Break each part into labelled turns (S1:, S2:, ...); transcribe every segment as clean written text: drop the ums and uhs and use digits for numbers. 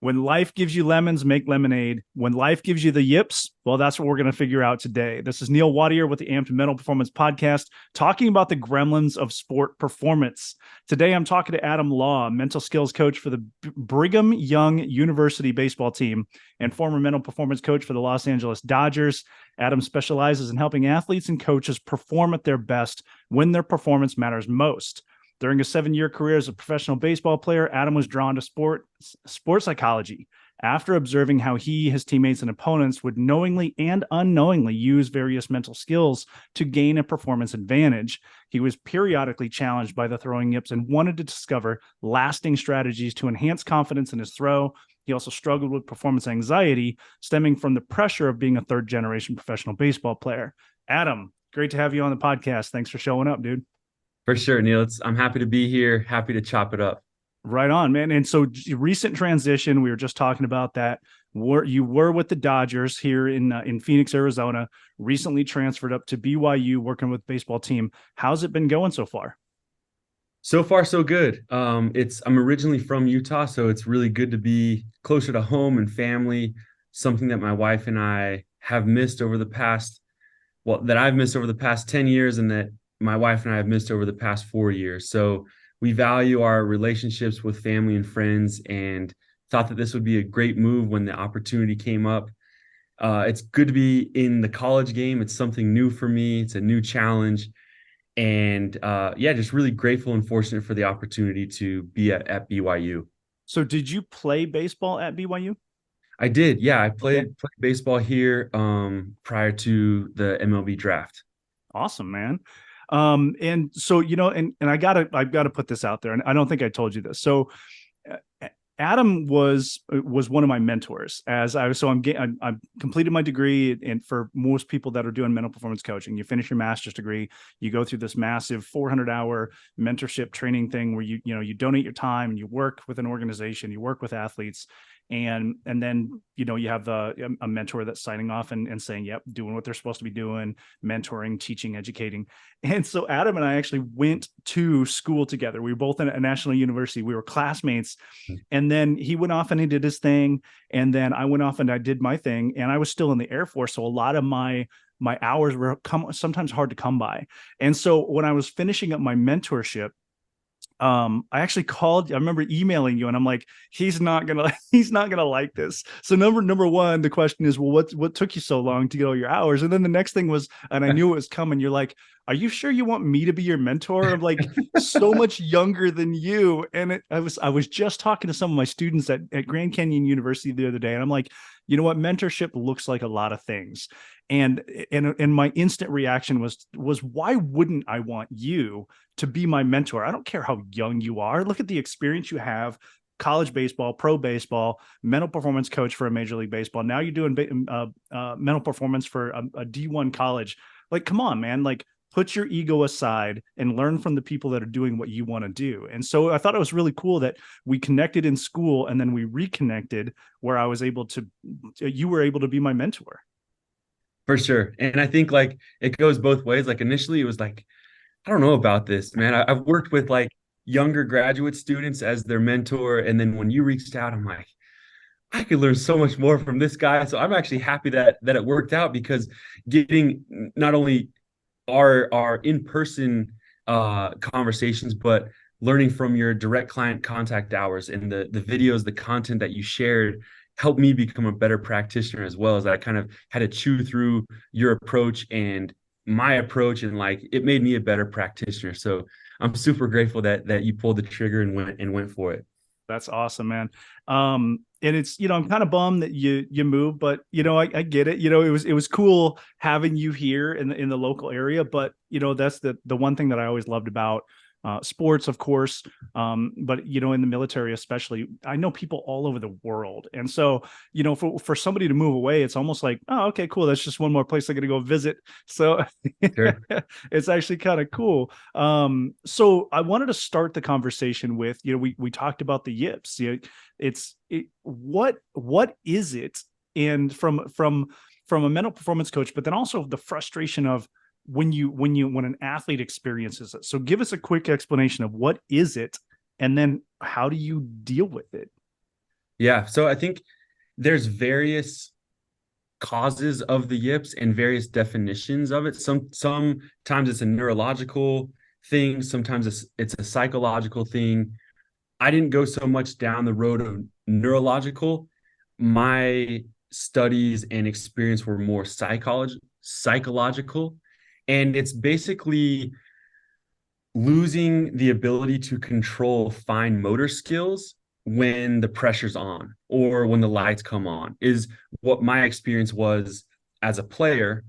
S1: When life gives you lemons, make lemonade. When life gives you the yips, well, that's what we're going to figure out today. This is Neil Wattier with the AMPT Mental Performance Podcast, talking about the gremlins of sport performance. Today, I'm talking to Adam Law, mental skills coach for the Brigham Young University baseball team and former mental performance coach for the Los Angeles Dodgers. Adam specializes in helping athletes and coaches perform at their best when their performance matters most. During a 7-year career as a professional baseball player, Adam was drawn to sports psychology after observing how he, his teammates, and opponents would knowingly and unknowingly use various mental skills to gain a performance advantage. He was periodically challenged by the throwing yips and wanted to discover lasting strategies to enhance confidence in his throw. He also struggled with performance anxiety stemming from the pressure of being a third-generation professional baseball player. Adam, great to have you on the podcast. Thanks for showing up, dude.
S2: For sure, Neil. I'm happy to be here. Happy to chop it up.
S1: Right on, man. And so recent transition, we were just talking about that. You were with the Dodgers here in Phoenix, Arizona, recently transferred up to BYU, working with baseball team. How's it been going so far?
S2: So far, so good. I'm originally from Utah, so it's really good to be closer to home and family, something that my wife and I have missed over the past, well, that I've missed over the past 10 years and that my wife and I have missed over the past 4 years. So we value our relationships with family and friends and thought that this would be a great move when the opportunity came up. It's good to be in the college game. It's something new for me. It's a new challenge. And yeah, just really grateful and fortunate for the opportunity to be at BYU.
S1: So did you play baseball at BYU?
S2: I did. Yeah, I
S1: Okay.
S2: played baseball here prior to the MLB draft.
S1: Awesome, man. And so, and I've gotta put this out there, and I don't think I told you this. So Adam was one of my mentors as I was. So I'm completed my degree, and for most people that are doing mental performance coaching, you finish your master's degree, you go through this massive 400-hour mentorship training thing where you donate your time and you work with an organization, you work with athletes, and then you have a mentor that's signing off and saying, yep, doing what they're supposed to be doing, mentoring, teaching, educating. And so Adam and I actually went to school together. We were both in a national university. We were classmates. And then he went off and he did his thing. And then I went off and I did my thing. And I was still in the Air Force. So a lot of my hours were sometimes hard to come by. And so when I was finishing up my mentorship, I actually called. I remember emailing you, and I'm like, he's not gonna like this. So number one, the question is, well, what took you so long to get all your hours? And then the next thing was, and I knew it was coming. You're like, are you sure you want me to be your mentor? I'm like, so much younger than you. And I was just talking to some of my students at Grand Canyon University the other day, and I'm like, you know what, mentorship looks like a lot of things. And my instant reaction was why wouldn't I want you to be my mentor? I don't care how young you are. Look at the experience you have: college baseball, pro baseball, mental performance coach for a Major League Baseball. Now you're doing mental performance for a D1 college. Like, come on, man. Like, put your ego aside and learn from the people that are doing what you want to do. And so I thought it was really cool that we connected in school and then we reconnected where you were able to be my mentor.
S2: For sure. And I think like it goes both ways. Like initially it was like, I don't know about this, man. I've worked with like younger graduate students as their mentor. And then when you reached out, I'm like, I could learn so much more from this guy. So I'm actually happy that it worked out because getting not only our in-person conversations, but learning from your direct client contact hours and the videos, the content that you shared helped me become a better practitioner as well as I kind of had to chew through your approach and my approach and like it made me a better practitioner. So I'm super grateful that you pulled the trigger and went for it.
S1: That's awesome, man. And it's, I'm kind of bummed that you moved, but I get it. It was cool having you here in the local area, but that's the one thing that I always loved about sports, of course. But in the military, especially, I know people all over the world. And so, for somebody to move away, it's almost like, oh, okay, cool. That's just one more place I'm going to go visit. So
S2: Sure.
S1: it's actually kind of cool. So I wanted to start the conversation with, we talked about the yips. What is it? And from a mental performance coach, but then also the frustration of when an athlete experiences it. So give us a quick explanation of what is it, and then how do you deal with it?
S2: Yeah. So I think there's various causes of the yips and various definitions of it. Sometimes it's a neurological thing, sometimes it's a psychological thing. I didn't go so much down the road of neurological. My studies and experience were more psychological. And it's basically losing the ability to control fine motor skills when the pressure's on or when the lights come on, is what my experience was as a player.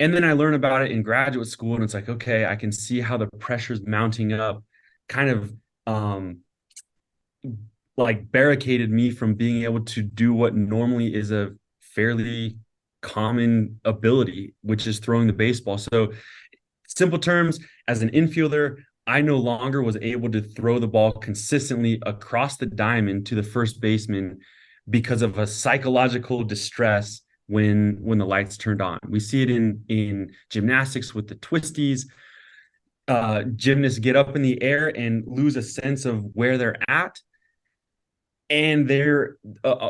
S2: And then I learned about it in graduate school, and it's like, okay, I can see how the pressure's mounting up, kind of um, like barricaded me from being able to do what normally is a fairly common ability, which is throwing the baseball. So, simple terms, as an infielder, I no longer was able to throw the ball consistently across the diamond to the first baseman because of a psychological distress when the lights turned on. We see it in gymnastics with the twisties. Gymnasts get up in the air and lose a sense of where they're at, and they're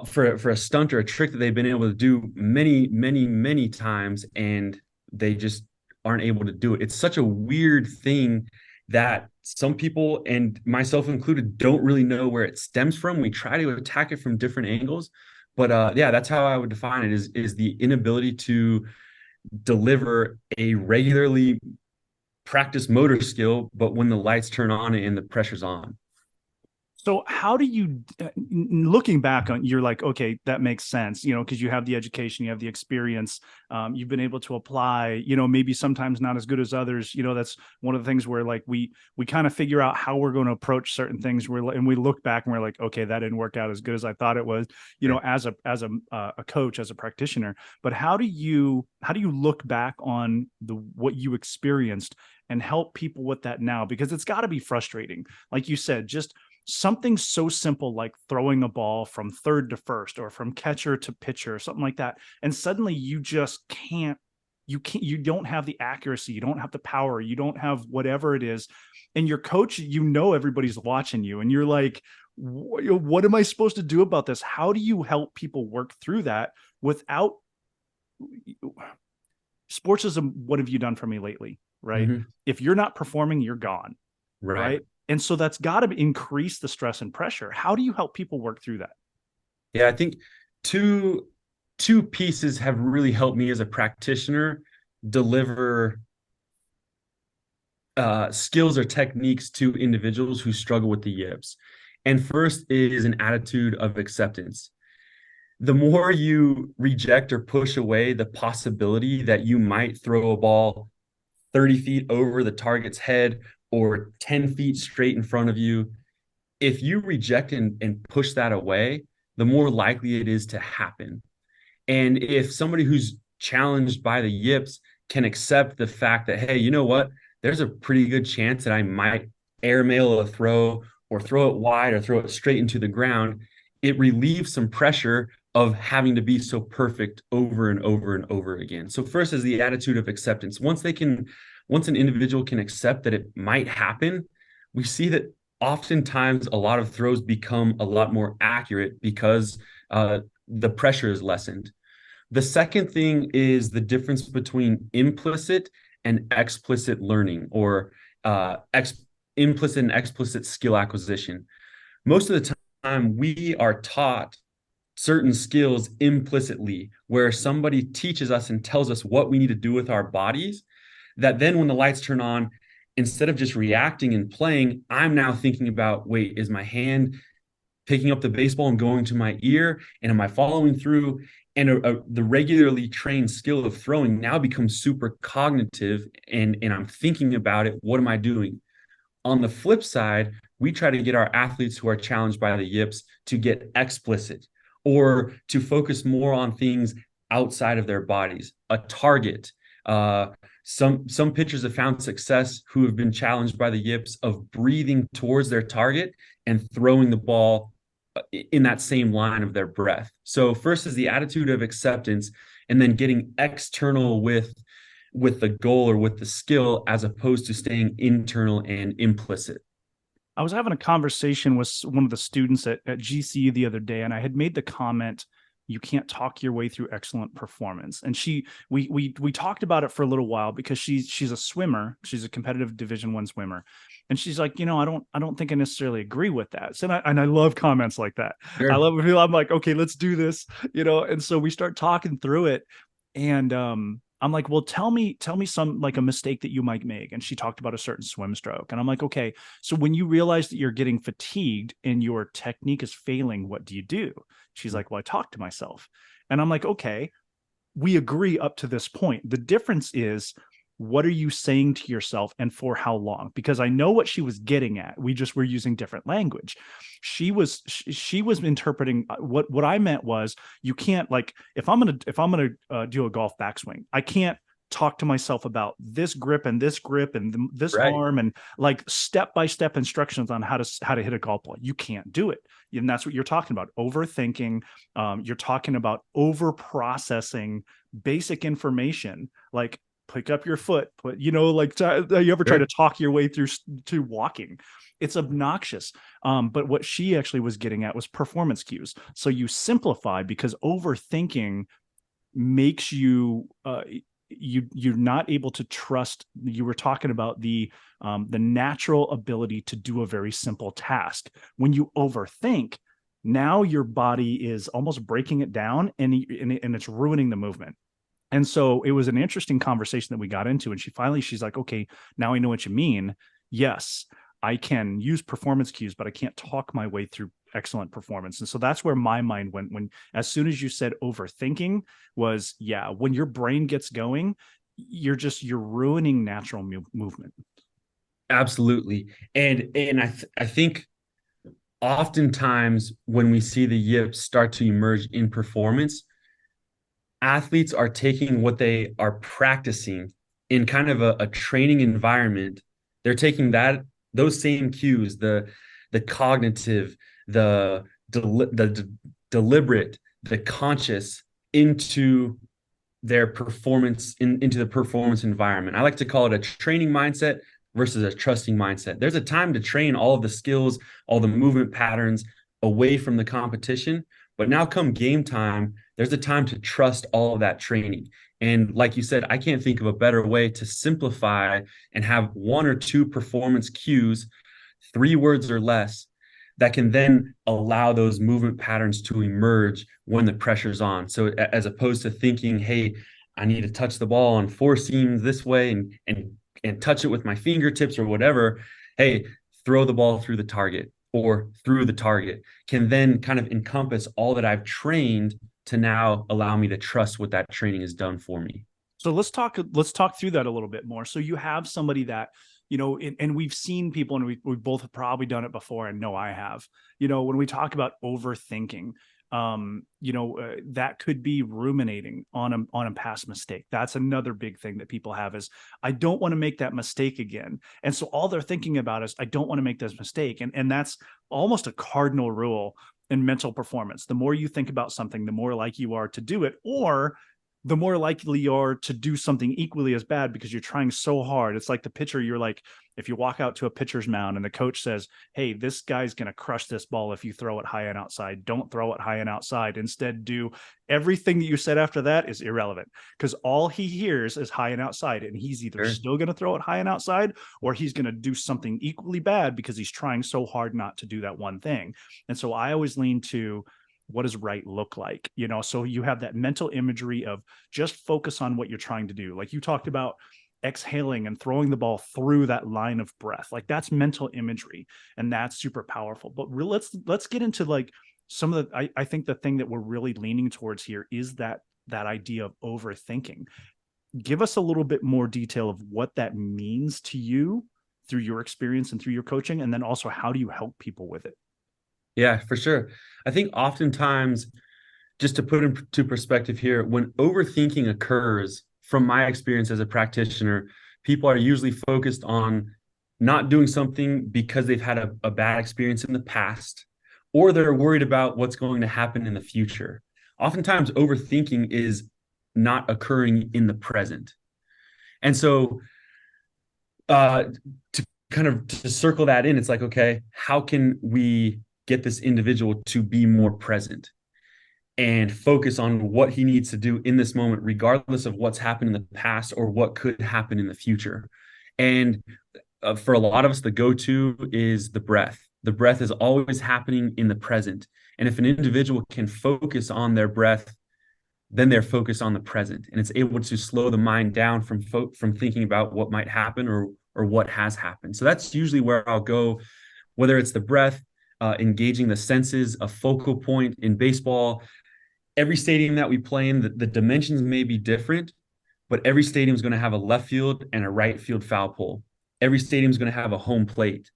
S2: for a stunt or a trick that they've been able to do many times, and they just aren't able to do it. It's such a weird thing that some people, and myself included, don't really know where it stems from. We try to attack it from different angles, but yeah, that's how I would define it: is the inability to deliver a regularly practiced motor skill, but when the lights turn on and the pressure's on.
S1: So how do you, looking back on, you're like, okay, that makes sense, because you have the education, you have the experience, you've been able to apply, maybe sometimes not as good as others. That's one of the things where like we kind of figure out how we're going to approach certain things. And we look back and we're like, okay, that didn't work out as good as I thought it was, as a coach, as a practitioner. But how do you look back on what you experienced and help people with that now? Because it's got to be frustrating. Like you said, just something so simple like throwing a ball from third to first or from catcher to pitcher or something like that, and suddenly you just you don't have the accuracy, you don't have the power, you don't have whatever it is, and your coach, everybody's watching you, and you're like, what am I supposed to do about this? How do you help people work through that without sports? Is what have you done for me lately, right?
S2: Mm-hmm.
S1: If you're not performing, you're gone,
S2: Right.
S1: right? And so that's got to increase the stress and pressure. How do you help people work through that?
S2: Yeah, I think two pieces have really helped me as a practitioner deliver skills or techniques to individuals who struggle with the yips. And first is an attitude of acceptance. The more you reject or push away the possibility that you might throw a ball 30 feet over the target's head or 10 feet straight in front of you, if you reject and push that away, the more likely it is to happen. And if somebody who's challenged by the yips can accept the fact that, hey, you know what? There's a pretty good chance that I might airmail a throw or throw it wide or throw it straight into the ground. It relieves some pressure of having to be so perfect over and over and over again. So first is the attitude of acceptance. Once an individual can accept that it might happen, we see that oftentimes a lot of throws become a lot more accurate because the pressure is lessened. The second thing is the difference between implicit and explicit learning, or implicit and explicit skill acquisition. Most of the time, we are taught certain skills implicitly, where somebody teaches us and tells us what we need to do with our bodies, that then when the lights turn on, instead of just reacting and playing, I'm now thinking about, wait, is my hand picking up the baseball and going to my ear? And am I following through? And the regularly trained skill of throwing now becomes super cognitive, and I'm thinking about it. What am I doing? On the flip side, we try to get our athletes who are challenged by the yips to get explicit, or to focus more on things outside of their bodies, a target. Some pitchers have found success who have been challenged by the yips of breathing towards their target and throwing the ball in that same line of their breath. So first is the attitude of acceptance, and then getting external with the goal or with the skill, as opposed to staying internal and implicit.
S1: I was having a conversation with one of the students at GCU the other day, and I had made the comment, "You can't talk your way through excellent performance." And we talked about it for a little while because she's a swimmer, she's a competitive Division I swimmer, and she's like, I don't think I necessarily agree with that. So and I love comments like that. I
S2: Sure.
S1: love when people, I'm like, okay, let's do this, And so we start talking through it, and I'm like, well, tell me some like a mistake that you might make. And she talked about a certain swim stroke. And I'm like, okay, so when you realize that you're getting fatigued and your technique is failing, what do you do? She's like, well, I talk to myself. And I'm like, okay, we agree up to this point. The difference is, what are you saying to yourself and for how long? Because I know what she was getting at. We just were using different language. She was interpreting what I meant was, you can't, like, if I'm gonna do a golf backswing, I can't talk to myself about this grip and this
S2: Right.
S1: arm and like step by step instructions on how to hit a golf ball. You can't do it. And that's what you're talking about, overthinking. You're talking about over processing basic information, like pick up your foot, like you ever try to
S2: Sure.
S1: talk your way through to walking. It's obnoxious. But what she actually was getting at was performance cues. So you simplify, because overthinking makes you're not able to trust. You were talking about the natural ability to do a very simple task. When you overthink, now your body is almost breaking it down, and it's ruining the movement. And so it was an interesting conversation that we got into. And she's like, okay, now I know what you mean. Yes, I can use performance cues, but I can't talk my way through excellent performance. And so that's where my mind went when, as soon as you said overthinking, was, yeah, when your brain gets going, you're ruining natural movement.
S2: Absolutely. And I think oftentimes when we see the yips start to emerge in performance, athletes are taking what they are practicing in kind of a training environment. They're taking those same cues, the cognitive, the deliberate, the conscious, into their performance, into the performance environment. I like to call it a training mindset versus a trusting mindset. There's a time to train all of the skills, all the movement patterns away from the competition. But now, come game time, there's a time to trust all of that training. And like you said, I can't think of a better way to simplify and have one or two performance cues, 3 words or less, that can then allow those movement patterns to emerge when the pressure's on. So as opposed to thinking, hey, I need to touch the ball on four seams this way and touch it with my fingertips or whatever. Hey, throw the ball through the target or through the target can then kind of encompass all that I've trained to now allow me to trust what that training has done for me.
S1: So let's talk through that a little bit more. So you have somebody that, and we've seen people, and we've both probably done it before, and no, I have. When we talk about overthinking, that could be ruminating on a past mistake. That's another big thing that people have is, I don't want to make that mistake again. And so all they're thinking about is, I don't want to make this mistake. And that's almost a cardinal rule in mental performance. The more you think about something, the more likely you are to do it, or the more likely you are to do something equally as bad, because you're trying so hard. It's like the pitcher. You're like, if you walk out to a pitcher's mound and the coach says, hey, this guy's going to crush this ball if you throw it high and outside, don't throw it high and outside. Instead, do everything that you said after that is irrelevant, because all he hears is high and outside. And he's either
S2: Sure.
S1: still going to throw it high and outside, or he's going to do something equally bad because he's trying so hard not to do that one thing. And so I always lean to, what does right look like? So you have that mental imagery of, just focus on what you're trying to do. Like you talked about exhaling and throwing the ball through that line of breath. Like, that's mental imagery, and that's super powerful. But let's get into like some of the, I think the thing that we're really leaning towards here is that idea of overthinking. Give us a little bit more detail of what that means to you through your experience and through your coaching, and then also, how do you help people with it?
S2: Yeah, for sure. I think oftentimes, just to put into perspective here, when overthinking occurs, from my experience as a practitioner, people are usually focused on not doing something because they've had a bad experience in the past, or they're worried about what's going to happen in the future. Oftentimes, overthinking is not occurring in the present. And so, uh, to kind of to circle that in, it's like, okay, how can we get this individual to be more present and focus on what he needs to do in this moment, regardless of what's happened in the past or what could happen in the future? And for a lot of us, the go-to is the breath. The breath is always happening in the present. And if an individual can focus on their breath, then they're focused on the present, and it's able to slow the mind down from thinking about what might happen or what has happened. So that's usually where I'll go, whether it's the breath, engaging the senses, a focal point in baseball. Every stadium that we play in, the dimensions may be different, but every stadium is going to have a left field and a right field foul pole. Every stadium is going to have a home plate.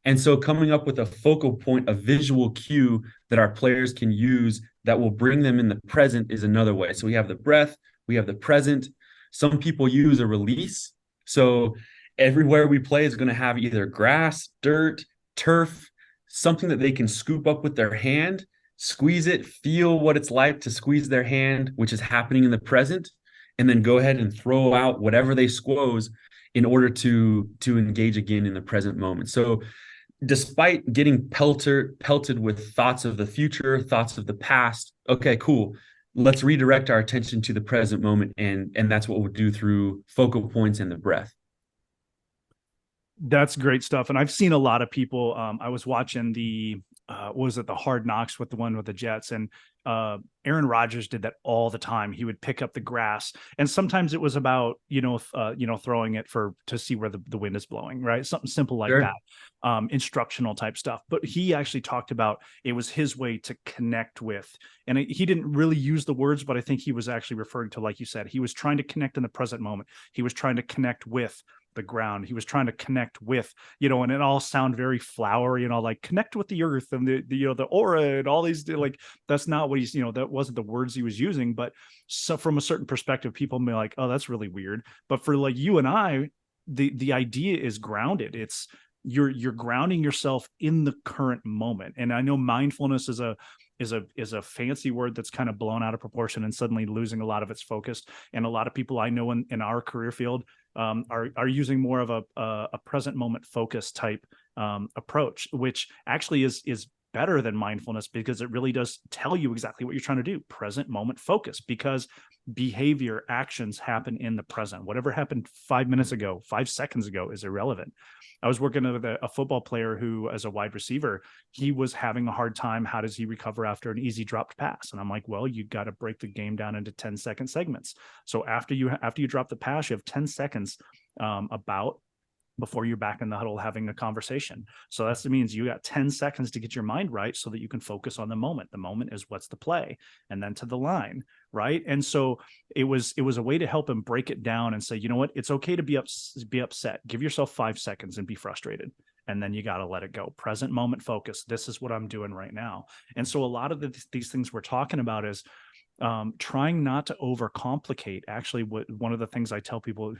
S2: And so coming up with a focal point, a visual cue that our players can use that will bring them in the present is another way. So we have the breath, we have the present. Some people use a release. So everywhere we play is going to have either grass, dirt, turf, something that they can scoop up with their hand, squeeze it, feel what it's like to squeeze their hand, which is happening in the present, and then go ahead and throw out whatever they squoze in order to engage again in the present moment. So despite getting pelted with thoughts of the future, thoughts of the past, okay, cool. Let's redirect our attention to the present moment, and that's what we'll do through focal points and the breath.
S1: That's great stuff. And I've seen a lot of people. I was watching the what was it, the Hard Knocks with the one with the Jets, and Aaron Rodgers did that all the time. He would pick up the grass, and sometimes it was about throwing it to see where the wind is blowing, right? Something simple like
S2: Sure.
S1: that, instructional type stuff. But he actually talked about it was his way to connect with, and he didn't really use the words, but I think he was actually referring to, like you said, he was trying to connect in the present moment. He was trying to connect with the ground. He was trying to connect with, and it all sound very flowery, like connect with the earth and the aura and all these, like, that's not what he's, that wasn't the words he was using. But so from a certain perspective, people may be like, oh, that's really weird. But for like you and I, the idea is grounded. It's you're grounding yourself in the current moment. And I know mindfulness is a fancy word that's kind of blown out of proportion and suddenly losing a lot of its focus. And a lot of people I know in our career field are using more of a present moment focus type approach, which actually is better than mindfulness, because it really does tell you exactly what you're trying to do. Present moment focus, because behavior, actions happen in the present. Whatever happened 5 minutes ago, 5 seconds ago is irrelevant. I was working with a football player who, as a wide receiver, he was having a hard time. How does he recover after an easy dropped pass? And I'm like, well, you got to break the game down into 10-second segments. So after you drop the pass, you have 10 seconds before you're back in the huddle having a conversation. So that means you got 10 seconds to get your mind right so that you can focus on the moment. The moment is what's the play, and then to the line, right? And so it was a way to help him break it down and say, you know what, it's okay to be upset. Give yourself 5 seconds and be frustrated. And then you got to let it go. Present moment focus. This is what I'm doing right now. And so a lot of these things we're talking about is trying not to overcomplicate. Actually, one of the things I tell people,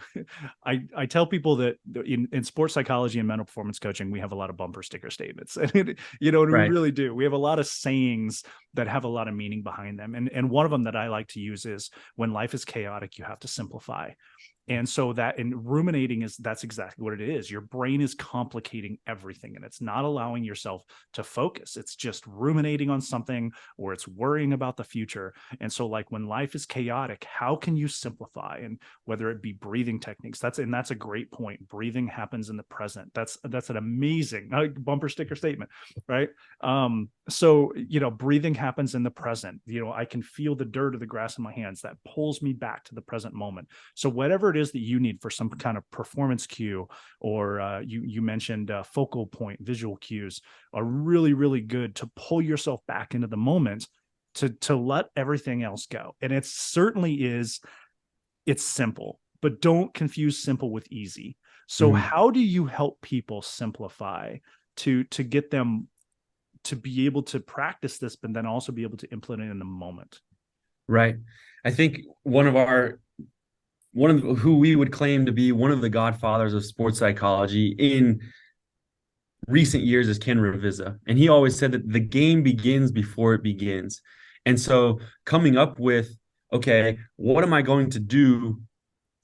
S1: I tell people that in sports psychology and mental performance coaching, we have a lot of bumper sticker statements, and and we
S2: Right.
S1: really do. We have a lot of sayings that have a lot of meaning behind them, and one of them that I like to use is, when life is chaotic, you have to simplify. And so ruminating that's exactly what it is. Your brain is complicating everything, and it's not allowing yourself to focus. It's just ruminating on something, or it's worrying about the future. And so, like, when life is chaotic, how can you simplify? And whether it be breathing techniques, that's a great point. Breathing happens in the present. That's an amazing bumper sticker statement, right? So breathing happens in the present. I can feel the dirt of the grass in my hands. That pulls me back to the present moment. So whatever it is that you need for some kind of performance cue, or you mentioned focal point, visual cues, are really, really good to pull yourself back into the moment, to let everything else go. And it certainly is, it's simple, but don't confuse simple with easy. So
S2: Mhm.
S1: how do you help people simplify to get them to be able to practice this, but then also be able to implement it in the moment?
S2: Right. I think one of who we would claim to be one of the godfathers of sports psychology in recent years is Ken Ravizza. And he always said that the game begins before it begins. And so coming up with, okay, what am I going to do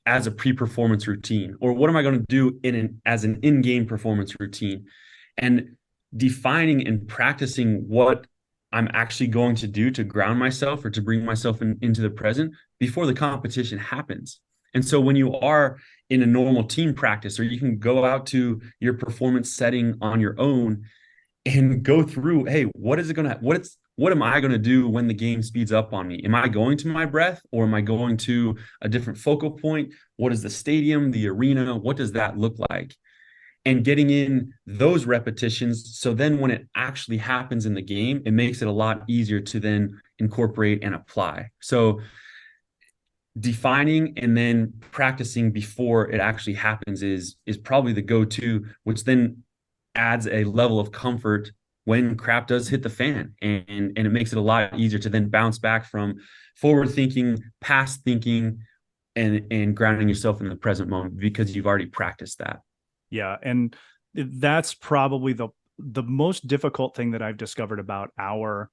S2: as a pre-performance routine, or what am I going to do as an in-game performance routine, and defining and practicing what I'm actually going to do to ground myself or to bring myself into the present before the competition happens. And so when you are in a normal team practice, or you can go out to your performance setting on your own and go through, hey, what am I going to do when the game speeds up on me? Am I going to my breath, or am I going to a different focal point? What is the stadium, the arena? What does that look like? And getting in those repetitions. So then when it actually happens in the game, it makes it a lot easier to then incorporate and apply. So defining and then practicing before it actually happens is probably the go-to, which then adds a level of comfort when crap does hit the fan, and it makes it a lot easier to then bounce back from forward thinking, past thinking, and grounding yourself in the present moment because you've already practiced that.
S1: Yeah. And that's probably the most difficult thing that I've discovered about our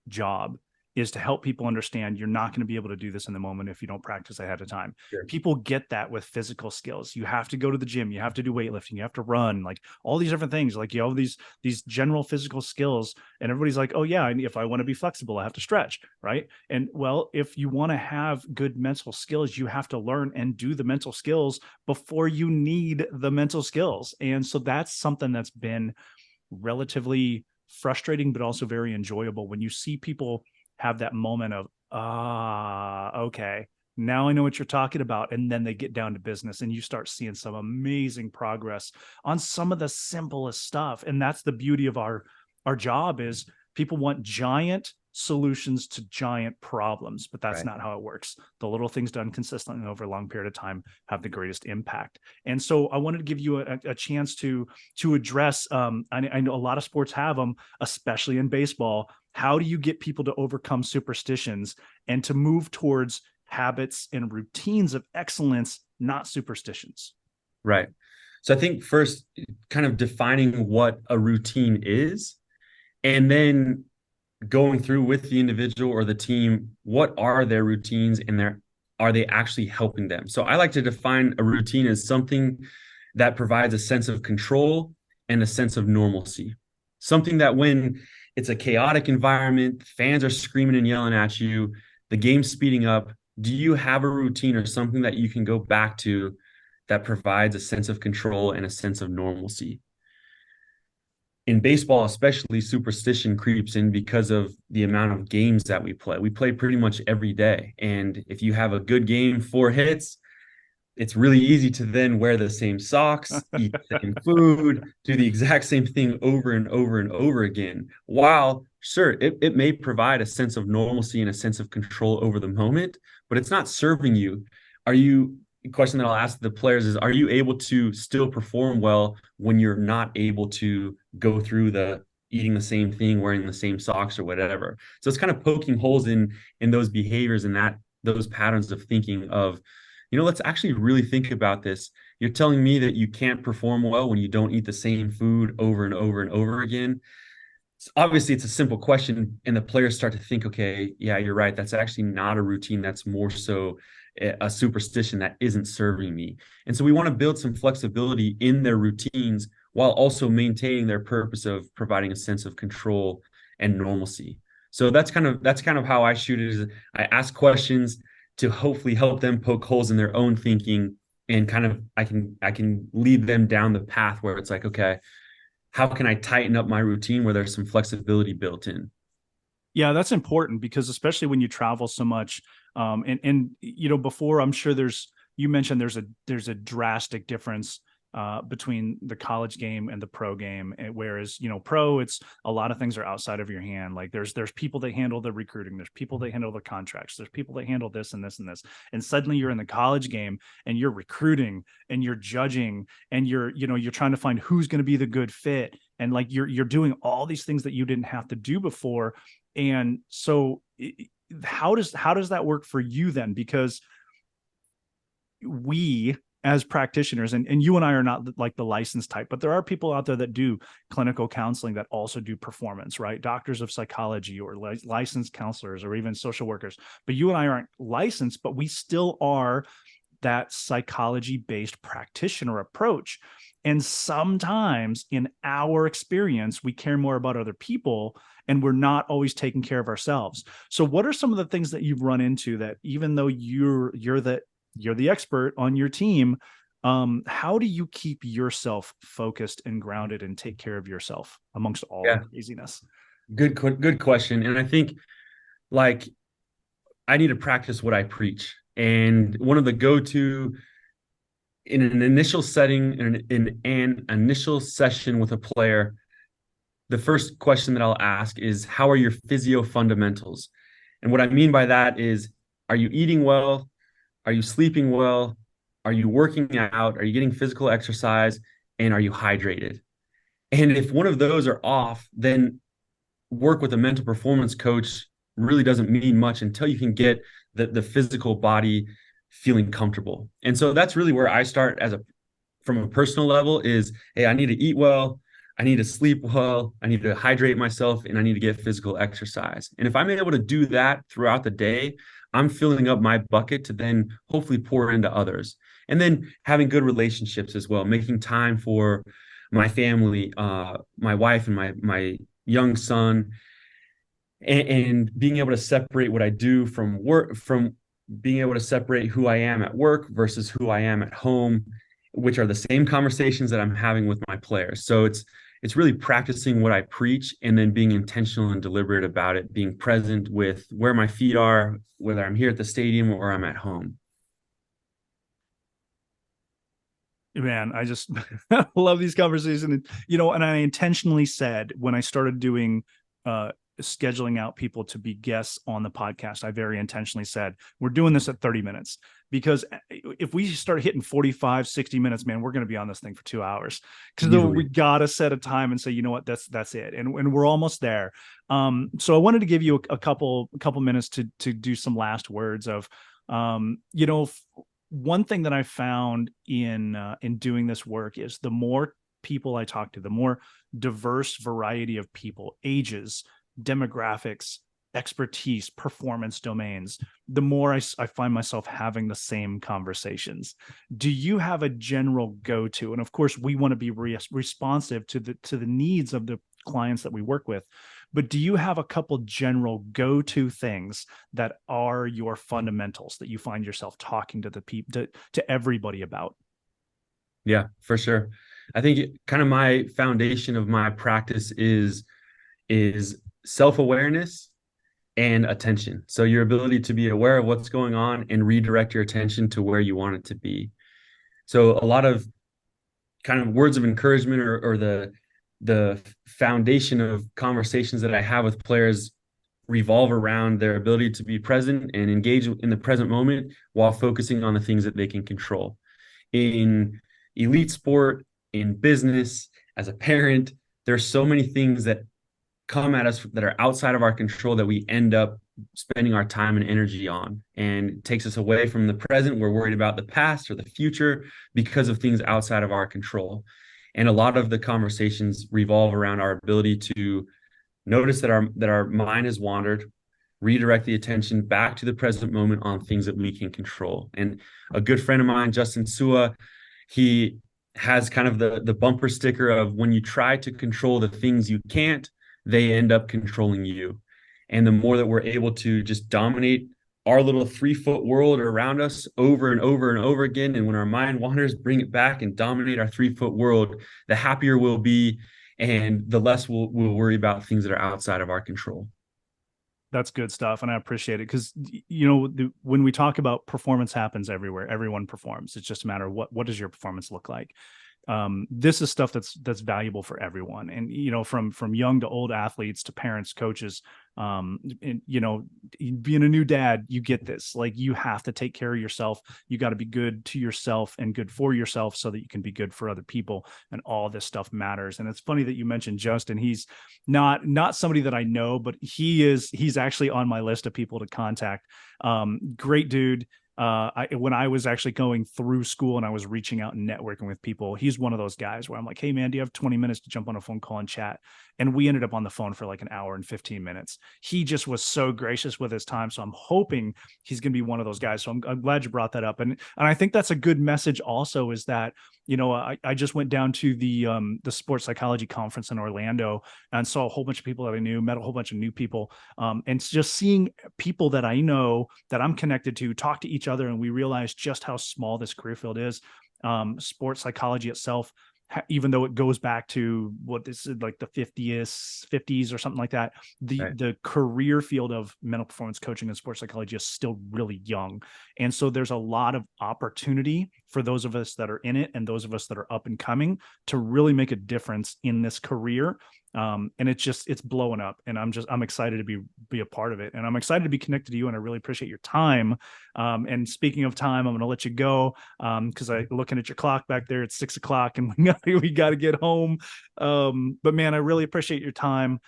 S1: job is to help people understand you're not going to be able to do this in the moment if you don't practice ahead of time.
S2: Sure.
S1: People get that with physical skills. You have to go to the gym, you have to do weightlifting, you have to run, like all these different things, like you have these general physical skills, and everybody's like, oh yeah, if I want to be flexible, I have to stretch, right? And well, if you want to have good mental skills, you have to learn and do the mental skills before you need the mental skills. And so that's something that's been relatively frustrating, but also very enjoyable when you see people have that moment of, okay, now I know what you're talking about. And then they get down to business and you start seeing some amazing progress on some of the simplest stuff. And that's the beauty of our job is people want giant solutions to giant problems, but that's
S2: Right.
S1: not how it works. The little things done consistently over a long period of time have the greatest impact. And so I wanted to give you a chance to address, I know a lot of sports have them, especially in baseball. How do you get people to overcome superstitions and to move towards habits and routines of excellence, not superstitions?
S2: Right. So I think first, kind of defining what a routine is, and then going through with the individual or the team, what are their routines, and are they actually helping them? So I like to define a routine as something that provides a sense of control and a sense of normalcy. Something that when it's a chaotic environment, fans are screaming and yelling at you, the game's speeding up, do you have a routine or something that you can go back to that provides a sense of control and a sense of normalcy? In baseball, especially, superstition creeps in because of the amount of games that we play. We play pretty much every day. And if you have a good game, 4 hits, it's really easy to then wear the same socks, eat the same food, do the exact same thing over and over and over again. While, sure, it may provide a sense of normalcy and a sense of control over the moment, but it's not serving you. The question that I'll ask the players is, are you able to still perform well when you're not able to go through the eating the same thing, wearing the same socks or whatever? So it's kind of poking holes in those behaviors and those patterns of thinking of, let's actually really think about this. You're telling me that you can't perform well when you don't eat the same food over and over and over again. Obviously, it's a simple question, and the players start to think, okay, yeah, you're right. That's actually not a routine. That's more so a superstition that isn't serving me. And so we want to build some flexibility in their routines while also maintaining their purpose of providing a sense of control and normalcy. So that's kind of how I shoot it. Is I ask questions to hopefully help them poke holes in their own thinking, and kind of I can lead them down the path where it's like, okay, how can I tighten up my routine where there's some flexibility built in?
S1: Yeah, that's important because especially when you travel so much, and before, I'm sure you mentioned there's a drastic difference between the college game and the pro game. Whereas, pro, it's a lot of things are outside of your hand. Like there's people that handle the recruiting, there's people that handle the contracts, there's people that handle this and this and this. And suddenly you're in the college game and you're recruiting and you're judging and you're trying to find who's going to be the good fit. And like you're doing all these things that you didn't have to do before. And so how does that work for you then? Because we as practitioners, and you and I are not like the licensed type, but there are people out there that do clinical counseling that also do performance, right? Doctors of psychology or licensed counselors or even social workers. But you and I aren't licensed, but we still are that psychology-based practitioner approach. And sometimes in our experience, we care more about other people and we're not always taking care of ourselves. So what are some of the things that you've run into that, even though you're the expert on your team, how do you keep yourself focused and grounded and take care of yourself amongst all
S2: Yeah,
S1: the craziness?
S2: good question. And I think like I need to practice what I preach. And one of the go-to in an initial setting, in an initial session with a player, the first question that I'll ask is, how are your physio fundamentals? And what I mean by that is, are you eating well? Are you sleeping well? Are you working out? Are you getting physical exercise? And are you hydrated? And if one of those are off, then work with a mental performance coach really doesn't mean much until you can get the physical body feeling comfortable. And so that's really where I start from a personal level is, hey, I need to eat well, I need to sleep well, I need to hydrate myself, and I need to get physical exercise. And if I'm able to do that throughout the day, I'm filling up my bucket to then hopefully pour into others. And then having good relationships as well, making time for my family, my wife and my young son, and being able to separate what I do from work, from being able to separate who I am at work versus who I am at home, which are the same conversations that I'm having with my players. So it's really practicing what I preach and then being intentional and deliberate about it, being present with where my feet are, whether I'm here at the stadium or I'm at home.
S1: Man, I just love these conversations. And, and I intentionally said when I started doing scheduling out people to be guests on the podcast, I very intentionally said, we're doing this at 30 minutes, because if we start hitting 45, 60 minutes, man, we're going to be on this thing for 2 hours, because we got to set a time and say, you know what, that's it. And we're almost there. So I wanted to give you a couple minutes to do some last words of, one thing that I found in doing this work is the more people I talk to, the more diverse variety of people, ages, demographics, expertise, performance domains, the more I find myself having the same conversations. Do you have a general go-to? And of course, we want to be responsive to the needs of the clients that we work with. But do you have a couple general go-to things that are your fundamentals that you find yourself talking to the people, to everybody about?
S2: Yeah, for sure. I think kind of my foundation of my practice is self-awareness and attention. So your ability to be aware of what's going on and redirect your attention to where you want it to be. So a lot of kind of words of encouragement or the foundation of conversations that I have with players revolve around their ability to be present and engage in the present moment while focusing on the things that they can control. In elite sport, in business, as a parent, there's so many things that come at us that are outside of our control that we end up spending our time and energy on, and it takes us away from the present. We're worried about the past or the future because of things outside of our control. And a lot of the conversations revolve around our ability to notice that our mind has wandered, redirect the attention back to the present moment on things that we can control. And a good friend of mine, Justin Sua, he has kind of the bumper sticker of, when you try to control the things you can't, they end up controlling you. And the more that we're able to just dominate our little 3-foot world around us over and over and over again, and when our mind wanders, bring it back and dominate our 3-foot world, the happier we'll be, and the less we'll worry about things that are outside of our control.
S1: That's good stuff. And I appreciate it, because, when we talk about performance happens everywhere, everyone performs. It's just a matter of what does your performance look like? This is stuff that's valuable for everyone. And, from young to old athletes to parents, coaches, and, being a new dad, you get this, like, you have to take care of yourself. You got to be good to yourself and good for yourself so that you can be good for other people. And all this stuff matters. And it's funny that you mentioned Justin. He's not somebody that I know, but he's actually on my list of people to contact. Great dude. when I was actually going through school and I was reaching out and networking with people, he's one of those guys where I'm like, hey man, do you have 20 minutes to jump on a phone call and chat? And we ended up on the phone for like an hour and 15 minutes. He just was so gracious with his time. So I'm hoping he's going to be one of those guys. So I'm glad you brought that up. And I think that's a good message also, is that, you know, I just went down to the sports psychology conference in Orlando and saw a whole bunch of people that I knew, met a whole bunch of new people. And just seeing people that I know, that I'm connected to, talk to each other, and we realize just how small this career field is. Sports psychology itself, even though it goes back to what this is like the 50s or something like that, the career field of mental performance coaching and sports psychology is still really young. And so there's a lot of opportunity for those of us that are in it and those of us that are up and coming to really make a difference in this career. And it's blowing up, and I'm excited to be a part of it, and I'm excited to be connected to you, and I really appreciate your time. And speaking of time, I'm going to let you go, because I looking at your clock back there, it's 6:00 and we got to get home. But man, I really appreciate your time.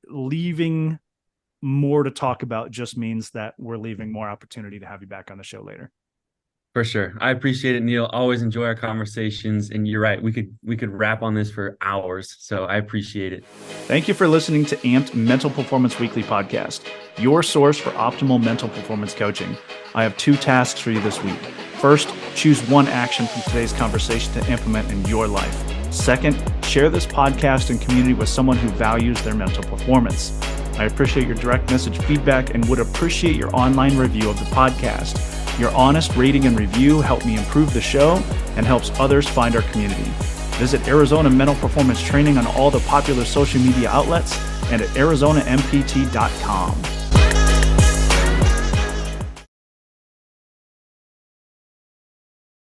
S1: Leaving more to talk about just means that we're leaving more opportunity to have you back on the show later.
S2: For sure. I appreciate it, Neil. Always enjoy our conversations. And you're right. We could wrap on this for hours. So I appreciate it.
S1: Thank you for listening to AMPT Mental Performance Weekly Podcast, your source for optimal mental performance coaching. I have 2 tasks for you this week. First, choose one action from today's conversation to implement in your life. Second, share this podcast and community with someone who values their mental performance. I appreciate your direct message feedback and would appreciate your online review of the podcast. Your honest rating and review help me improve the show and helps others find our community. Visit Arizona Mental Performance Training on all the popular social media outlets and at ArizonaMPT.com.